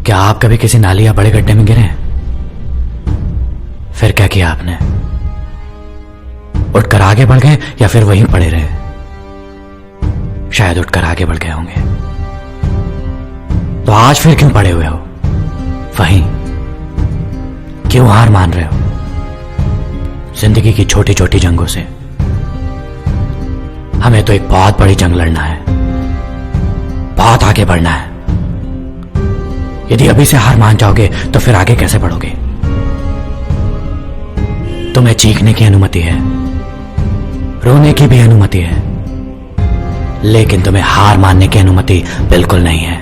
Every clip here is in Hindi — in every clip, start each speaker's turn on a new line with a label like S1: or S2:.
S1: क्या आप कभी किसी नाली या बड़े गड्ढे में गिरे हैं? फिर क्या किया आपने? उठकर आगे बढ़ गए या फिर वहीं पड़े रहे? शायद उठकर आगे बढ़ गए होंगे। तो आज फिर क्यों पड़े हुए हो वहीं? क्यों हार मान रहे हो जिंदगी की छोटी छोटी जंगों से? हमें तो एक बहुत बड़ी जंग लड़ना है, बहुत आगे बढ़ना है। यदि अभी से हार मान जाओगे तो फिर आगे कैसे बढ़ोगे? तुम्हें चीखने की अनुमति है, रोने की भी अनुमति है, लेकिन तुम्हें हार मानने की अनुमति बिल्कुल नहीं है।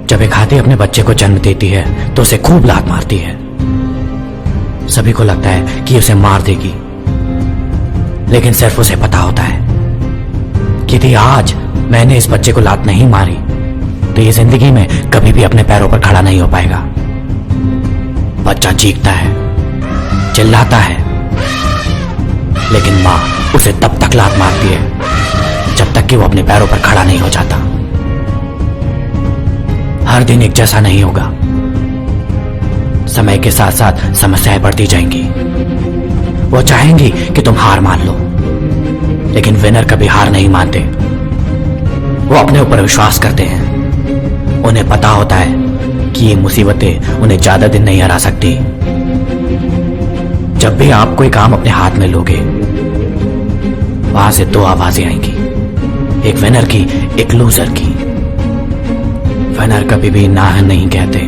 S1: जब एक हाथी अपने बच्चे को जन्म देती है तो उसे खूब लात मारती है। सभी को लगता है कि उसे मार देगी, लेकिन सिर्फ उसे पता होता है कि यदि आज मैंने इस बच्चे को लात नहीं मारी तो ये जिंदगी में कभी भी अपने पैरों पर खड़ा नहीं हो पाएगा। बच्चा चीखता है, चिल्लाता है, लेकिन मां उसे तब तक लात मारती है जब तक कि वो अपने पैरों पर खड़ा नहीं हो जाता। हर दिन एक जैसा नहीं होगा। समय के साथ साथ समस्याएं बढ़ती जाएंगी। वो चाहेंगी कि तुम हार मान लो, लेकिन विनर कभी हार नहीं मानते। वो अपने ऊपर विश्वास करते हैं। उन्हें पता होता है कि ये मुसीबतें उन्हें ज्यादा दिन नहीं हरा सकती। जब भी आप कोई काम अपने हाथ में लोगे, वहां से दो आवाजें आएंगी, एक विनर की, एक लूजर की। विनर कभी भी ना नहीं कहते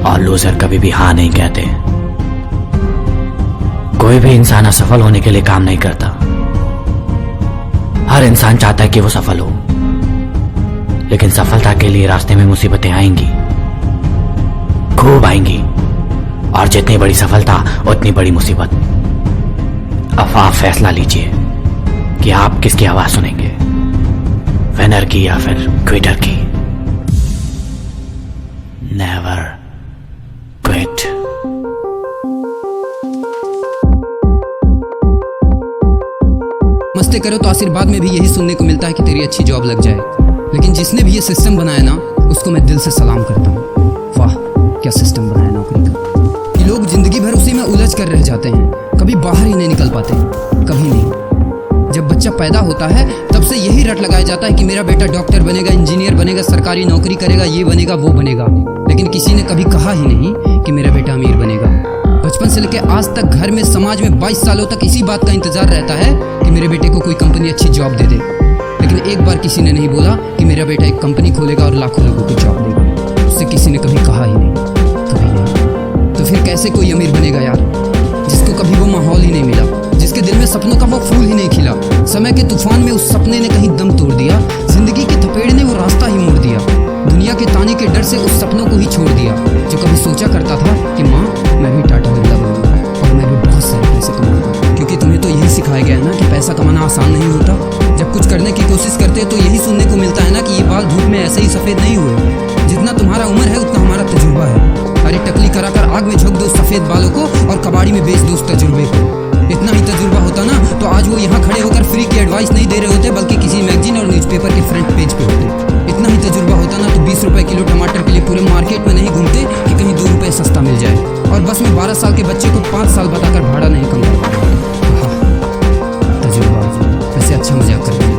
S1: और लूजर कभी भी हां नहीं कहते। कोई भी इंसान असफल होने के लिए काम नहीं करता। हर इंसान चाहता है कि वो सफल हो, लेकिन सफलता के लिए रास्ते में मुसीबतें आएंगी, खूब आएंगी। और जितनी बड़ी सफलता उतनी बड़ी मुसीबत। अब आप फैसला लीजिए कि आप किसकी आवाज सुनेंगे, विनर की या फिर क्विटर की। Never quit.
S2: मस्ती करो तो आशीर्वाद में भी यही सुनने को मिलता है कि तेरी अच्छी जॉब लग जाए। लेकिन जिसने भी ये सिस्टम बनाया ना, उसको मैं दिल से सलाम करता हूँ। वाह, क्या सिस्टम बनाया नौकरी का। कि लोग जिंदगी भर उसी में उलझ कर रह जाते हैं, कभी बाहर ही नहीं निकल पाते, कभी नहीं। जब बच्चा पैदा होता है तब से यही रट लगाया जाता है कि मेरा बेटा डॉक्टर बनेगा, इंजीनियर बनेगा, सरकारी नौकरी करेगा, ये बनेगा, वो बनेगा। लेकिन किसी ने कभी कहा ही नहीं कि मेरा बेटा अमीर बनेगा। बचपन से लेकर आज तक घर में, समाज में 22 सालों तक इसी बात का इंतजार रहता है कि मेरे बेटे को कोई कंपनी अच्छी जॉब दे दे। लेकिन एक बार किसी ने नहीं बोला कि मेरा बेटा एक कंपनी खोलेगा और लाखों लोगों को जॉब देगा। उससे किसी ने कभी कहा ही नहीं, कभी नहीं। तो फिर कैसे कोई अमीर बनेगा यार, जिसको कभी वो माहौल ही नहीं मिला, जिसके दिल में सपनों का वो फूल ही नहीं खिला। समय के तूफान में उस सपने ने कहीं दम तोड़ दिया, जिंदगी के थपेड़ ने वो रास्ता ही मोड़ दिया। दुनिया के ताने के डर से उस सपनों को ही छोड़ दिया। जो कभी सोचा करता था कि माँ मैं भी टाटा बिरला बनूंगा और मैं भी बहुत सारे पैसे कमाऊंगा। क्योंकि तुम्हें तो यही सिखाया गया है ना कि पैसा कमाना आसान नहीं होता। जब कुछ करने की कोशिश करते हैं तो यही सुनने को मिलता है ना कि ये बाल धूप में ऐसे ही सफेद नहीं हुए। जितना तुम्हारा उम्र है उतना हमारा तजुर्बा है। अरे टकली कराकर आग में झोंक दो सफेद बालों को और कबाड़ी में बेच दो उस तजुर्बे को। इतना ही तजुर्बा होता ना तो आज वो यहाँ खड़े होकर फ्री की एडवाइस नहीं दे रहे होते, बल्कि किसी मैगजीन और न्यूज़पेपर के फ्रंट पेज पे होते। इतना ही तजुर्बा होता ना तो 20 रुपए किलो टमाटर के लिए पूरे मार्केट में नहीं घूमते कि कहीं 2 रुपए सस्ता मिल जाए। और बस में 12 साल के बच्चे को 5 साल बताकर भाड़ा नहीं कमा। तजुर्बा वैसे अच्छा मजाक करते हैं।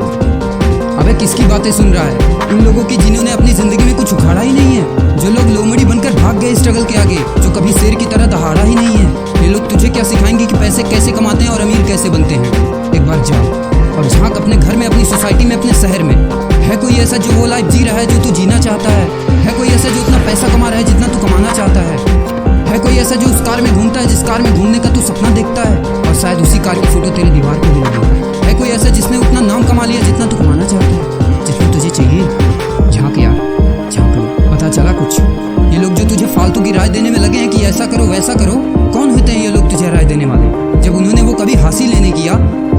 S2: अबे किसकी बातें सुन रहा है? उन लोगों की जिन्होंने अपनी जिंदगी में कुछ उखाड़ा ही नहीं है, जो लोग लोमड़ी बनकर भाग गए स्ट्रगल के आगे, जो कभी शेर की तरह दहाड़ा ही नहीं है। ये लोग तुझे क्या सिखाएंगे कि पैसे कैसे कमाते हैं और अमीर कैसे बनते हैं। एक बार जाओ और झांक अपने घर में, अपनी सोसाइटी में, अपने शहर में। है कोई ऐसा जो वो लाइफ जी रहा है जो तू जीना चाहता है? है कोई ऐसा जो उतना पैसा कमा रहा है जितना तू कमाना चाहता है? है कोई ऐसा जो उस कार में घूमता है जिस कार में घूमने का तू सपना देखता है और शायद उसी कार की फोटो तेरी दीवार पर लगी? है कोई ऐसा जिसने उतना नाम कमा लिया जितना तू कमाना चाहता है, जितना तुझे चाहिए? झांक यार, झांक। पता चला कुछ? ये लोग जो तुझे फालतू की राय देने में लगे हैं कि ऐसा करो वैसा करो,